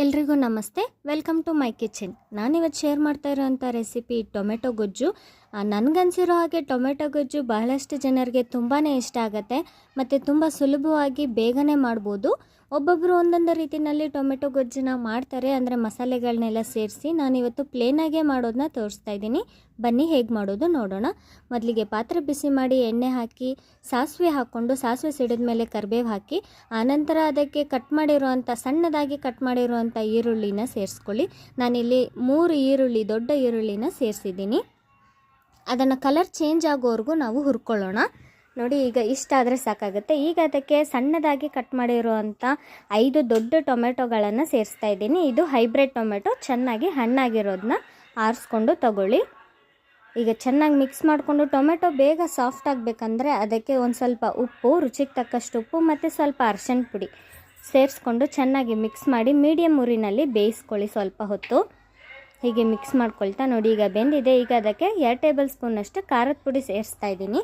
ಎಲ್ರಿಗೂ ನಮಸ್ತೆ, welcome to my kitchen. ನಾನಿವತ್ತು ಶೇರ್ ಮಾಡ್ತಾ ಇರೋಂಥ ರೆಸಿಪಿ ಟೊಮೆಟೊ ಗೊಜ್ಜು. ನನಗನ್ಸಿರೋ ಹಾಗೆ ಟೊಮೆಟೊ ಗೊಜ್ಜು ಬಹಳಷ್ಟು ಜನರಿಗೆ ತುಂಬಾ ಇಷ್ಟ ಆಗುತ್ತೆ ಮತ್ತು ತುಂಬ ಸುಲಭವಾಗಿ ಬೇಗನೆ ಮಾಡ್ಬೋದು. ಒಬ್ಬೊಬ್ಬರು ಒಂದೊಂದು ರೀತಿಯಲ್ಲಿ ಟೊಮೆಟೊ ಗೊಜ್ಜನ್ನ ಮಾಡ್ತಾರೆ, ಅಂದರೆ ಮಸಾಲೆಗಳನ್ನೆಲ್ಲ ಸೇರಿಸಿ. ನಾನಿವತ್ತು ಪ್ಲೇನಾಗೇ ಮಾಡೋದನ್ನ ತೋರಿಸ್ತಾ ಇದ್ದೀನಿ. ಬನ್ನಿ ಹೇಗೆ ಮಾಡೋದು ನೋಡೋಣ. ಮೊದಲಿಗೆ ಪಾತ್ರೆ ಬಿಸಿ ಮಾಡಿ ಎಣ್ಣೆ ಹಾಕಿ ಸಾಸಿವೆ ಹಾಕ್ಕೊಂಡು, ಸಾಸಿವೆ ಸಿಡಿದ ಮೇಲೆ ಕರಿಬೇವು ಹಾಕಿ, ಆನಂತರ ಅದಕ್ಕೆ ಸಣ್ಣದಾಗಿ ಕಟ್ ಮಾಡಿರುವಂಥ ಈರುಳ್ಳಿನ ಸೇರಿಸ್ಕೊಳ್ಳಿ. ನಾನಿಲ್ಲಿ 3 ಈರುಳ್ಳಿ, ದೊಡ್ಡ ಈರುಳ್ಳಿನ ಸೇರಿಸಿದ್ದೀನಿ. ಅದನ್ನು ಕಲರ್ ಚೇಂಜ್ ಆಗೋವರೆಗೂ ನಾವು ಹುರ್ಕೊಳ್ಳೋಣ. ನೋಡಿ, ಈಗ ಇಷ್ಟ ಆದರೆ ಸಾಕಾಗುತ್ತೆ. ಈಗ ಅದಕ್ಕೆ ಸಣ್ಣದಾಗಿ ಕಟ್ ಮಾಡಿರುವಂಥ 5 ದೊಡ್ಡ ಟೊಮೆಟೊಗಳನ್ನು ಸೇರಿಸ್ತಾ ಇದ್ದೀನಿ. ಇದು ಹೈಬ್ರಿಡ್ ಟೊಮೆಟೊ, ಚೆನ್ನಾಗಿ ಹಣ್ಣಾಗಿರೋದನ್ನ ಆರಿಸ್ಕೊಂಡು ತಗೊಳ್ಳಿ. ಈಗ ಚೆನ್ನಾಗಿ ಮಿಕ್ಸ್ ಮಾಡಿಕೊಂಡು, ಟೊಮೆಟೊ ಬೇಗ ಸಾಫ್ಟ್ ಆಗಬೇಕಂದ್ರೆ ಅದಕ್ಕೆ ಒಂದು ಸ್ವಲ್ಪ ಉಪ್ಪು, ರುಚಿಗೆ ತಕ್ಕಷ್ಟು ಉಪ್ಪು ಮತ್ತು ಸ್ವಲ್ಪ ಅರಿಶಿಣ ಪುಡಿ ಸೇರಿಸ್ಕೊಂಡು ಚೆನ್ನಾಗಿ ಮಿಕ್ಸ್ ಮಾಡಿ ಮೀಡಿಯಮ್ ಉರಿನಲ್ಲಿ ಬೇಯಿಸ್ಕೊಳ್ಳಿ ಸ್ವಲ್ಪ ಹೊತ್ತು. ಹೀಗೆ ಮಿಕ್ಸ್ ಮಾಡ್ಕೊಳ್ತಾ ನೋಡಿ, ಈಗ ಬೆಂದಿದೆ. ಈಗ ಅದಕ್ಕೆ 2 ಟೇಬಲ್ ಸ್ಪೂನಷ್ಟು ಖಾರದ ಪುಡಿ ಸೇರಿಸ್ತಾ ಇದ್ದೀನಿ.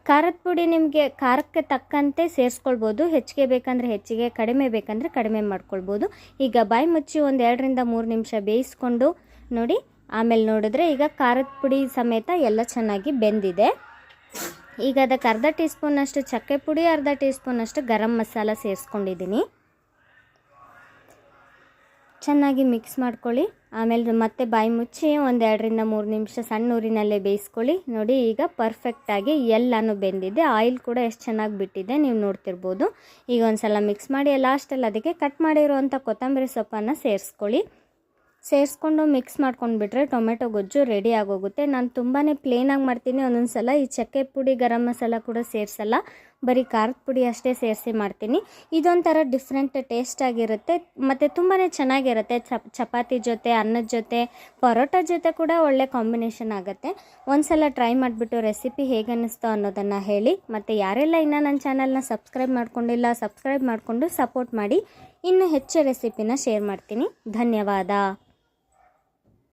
ಖಾರದ ಪುಡಿ ನಿಮಗೆ ಖಾರಕ್ಕೆ ತಕ್ಕಂತೆ ಸೇರಿಸ್ಕೊಳ್ಬೋದು. ಹೆಚ್ಚಿಗೆ ಬೇಕಂದರೆ ಹೆಚ್ಚಿಗೆ, ಕಡಿಮೆ ಬೇಕಂದರೆ ಕಡಿಮೆ ಮಾಡ್ಕೊಳ್ಬೋದು. ಈಗ ಬಾಯಿ ಮುಚ್ಚಿ ಒಂದು 2 ರಿಂದ 3 ನಿಮಿಷ ಬೇಯಿಸ್ಕೊಂಡು ನೋಡಿ, ಆಮೇಲೆ ನೋಡಿದ್ರೆ ಈಗ ಖಾರದ ಪುಡಿ ಸಮೇತ ಎಲ್ಲ ಚೆನ್ನಾಗಿ ಬೆಂದಿದೆ. ಈಗ ಅದಕ್ಕೆ ಅರ್ಧ ಟೀ ಸ್ಪೂನಷ್ಟು ಚಕ್ಕೆ ಪುಡಿ, ಅರ್ಧ ಟೀ ಸ್ಪೂನಷ್ಟು ಗರಂ ಮಸಾಲ ಸೇರಿಸ್ಕೊಂಡಿದ್ದೀನಿ. ಚೆನ್ನಾಗಿ ಮಿಕ್ಸ್ ಮಾಡ್ಕೊಳ್ಳಿ. ಆಮೇಲೆ ಮತ್ತೆ ಬಾಯಿ ಮುಚ್ಚಿ ಒಂದು 2 ರಿಂದ 3 ನಿಮಿಷ ಸಣ್ಣ ಊರಿನಲ್ಲೇ ಬೇಯಿಸ್ಕೊಳ್ಳಿ. ನೋಡಿ, ಈಗ ಪರ್ಫೆಕ್ಟಾಗಿ ಎಲ್ಲನೂ ಬೆಂದಿದೆ. ಆಯಿಲ್ ಕೂಡ ಎಷ್ಟು ಚೆನ್ನಾಗಿ ಬಿಟ್ಟಿದೆ ನೀವು ನೋಡ್ತಿರ್ಬೋದು. ಈಗ ಒಂದು ಸಲ ಮಿಕ್ಸ್ ಮಾಡಿ ಲಾಸ್ಟಲ್ಲಿ ಅದಕ್ಕೆ ಕಟ್ ಮಾಡಿರುವಂಥ ಕೊತ್ತಂಬರಿ ಸೊಪ್ಪನ್ನು ಸೇರಿಸ್ಕೊಂಡು ಮಿಕ್ಸ್ ಮಾಡ್ಕೊಂಡ್ಬಿಟ್ರೆ ಟೊಮೆಟೊ ಗೊಜ್ಜು ರೆಡಿ ಆಗೋಗುತ್ತೆ. ನಾನು ತುಂಬಾ ಪ್ಲೇನಾಗಿ ಮಾಡ್ತೀನಿ. ಒಂದೊಂದು ಸಲ ಈ ಚಕ್ಕೆ ಪುಡಿ, ಗರಂ ಮಸಾಲ ಕೂಡ ಸೇರಿಸಲ್ಲ, ಬರೀ ಖಾರದ ಪುಡಿ ಅಷ್ಟೇ ಸೇರಿಸಿ ಮಾಡ್ತೀನಿ. ಇದೊಂಥರ ಡಿಫ್ರೆಂಟ್ ಟೇಸ್ಟ್ ಆಗಿರುತ್ತೆ ಮತ್ತು ತುಂಬಾ ಚೆನ್ನಾಗಿರುತ್ತೆ. ಚಪಾತಿ ಜೊತೆ, ಅನ್ನದ ಜೊತೆ, ಪರೋಟ ಜೊತೆ ಕೂಡ ಒಳ್ಳೆ ಕಾಂಬಿನೇಷನ್ ಆಗುತ್ತೆ. ಒಂದು ಸಲ ಟ್ರೈ ಮಾಡಿಬಿಟ್ಟು ರೆಸಿಪಿ ಹೇಗೆ ಅನ್ನಿಸ್ತೋ ಅನ್ನೋದನ್ನು ಹೇಳಿ. ಮತ್ತು ಯಾರೆಲ್ಲ ಇನ್ನೂ ನನ್ನ ಚಾನಲ್ನ ಸಬ್ಸ್ಕ್ರೈಬ್ ಮಾಡ್ಕೊಂಡಿಲ್ಲ, ಸಬ್ಸ್ಕ್ರೈಬ್ ಮಾಡಿಕೊಂಡು ಸಪೋರ್ಟ್ ಮಾಡಿ. ಇನ್ನೂ ಹೆಚ್ಚು ರೆಸಿಪಿನ ಶೇರ್ ಮಾಡ್ತೀನಿ. ಧನ್ಯವಾದ.